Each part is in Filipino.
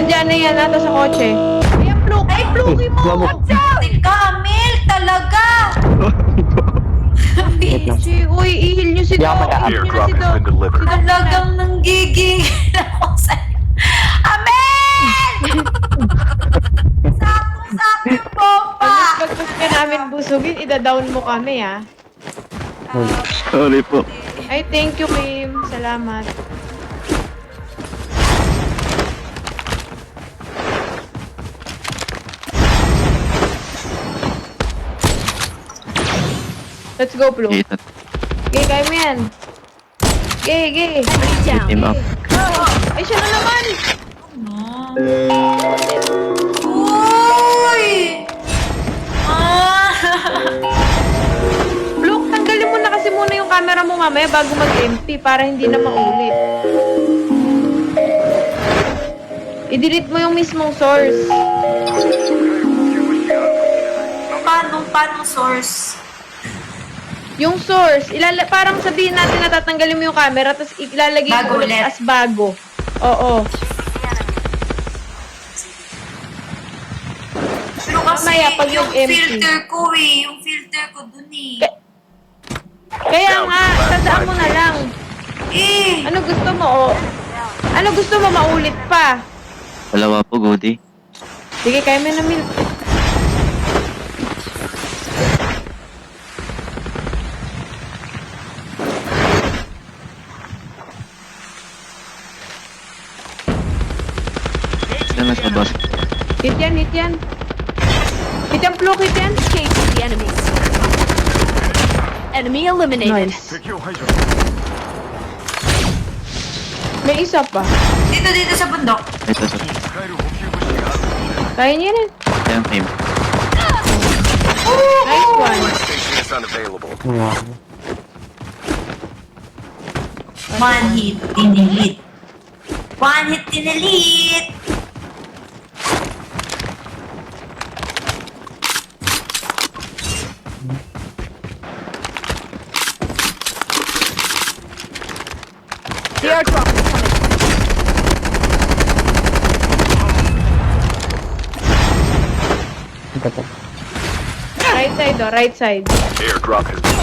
Nandyan na yan, nata sa kotse. Ayan, Fluke! Ay, Fluke mo! Kamil, talaga! Si, uy, ihil nyo si Doc. Ihil nyo na si Doc. Talagang nanggigigil ako sa'yo. Amel! Sakto-sakto yung bomba! Pag gusto namin busugin, ida-down mo kami, ah. Sorry po. Ay, thank you, Kim. Salamat. Let's go, Flo. Kita. Gay, kaya mo yan. Gay, gay. Team up. Ay, siya na naman. Uy! Ah! Flo, tanggalin mo na kasi muna yung camera mo mamaya bago mag-empty para hindi na maulit. I-delete mo yung mismong source. Paano source? Yung source, parang sabihin natin na tatanggalin mo yung camera tapos ilalagay Bago mo ulit ulit. as bago. Oo. Pero kasi Mamaya, pag yung nag-empty. filter ko yung filter ko dun eh. Kaya nga, tandaan mo na lang. Ano gusto mo, oh? Ano gusto mo, maulit pa? Dalawa po, Goody. Sige, kaya mo na milk. Sila na sa bus. Hit yan, hit yan. Hit yan, Flo, hit yan. Chasing the enemies. Enemy eliminated. Nice. May isa pa. Dito sa bundok. Ito sa... Kaya niya yan. Ayan, team. Nice one. Station is unavailable. One hit, dinilit. One hit, dinilit. The airdrop is coming. Right side, oh, right side. Airdrop has been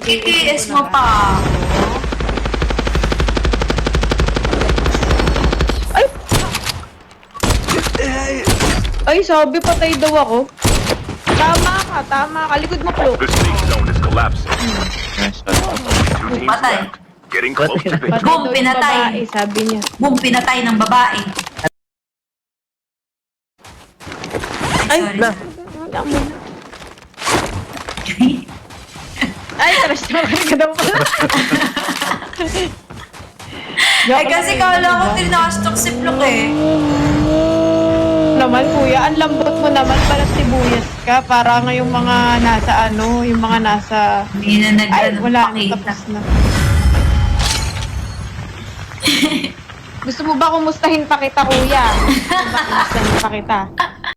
KKS mo pa. Ay, sabi patay daw ako. Tama ka. Likod mo, Flo. The safe zone is collapsing. Nice one. Two teams Patay. left. Getting close to victory. Patay Boom, daw yung pinatay. babae, sabi niya. Boom, pinatay ng babae. Ay, Sorry. wala mo na. Ay, trash talker ka daw pala. Ay, kasi kala ko tinastok si Plok eh. Naman, kuya, ang lambot mo naman, parang sibuyas ka. Para nga yung mga nasa yung mga nasa... Hindi na Ay, wala na, nagpakita. tapos na. Gusto mo ba kumustahin pa kita, kuya? Gusto mo ba kumustahin pa kita?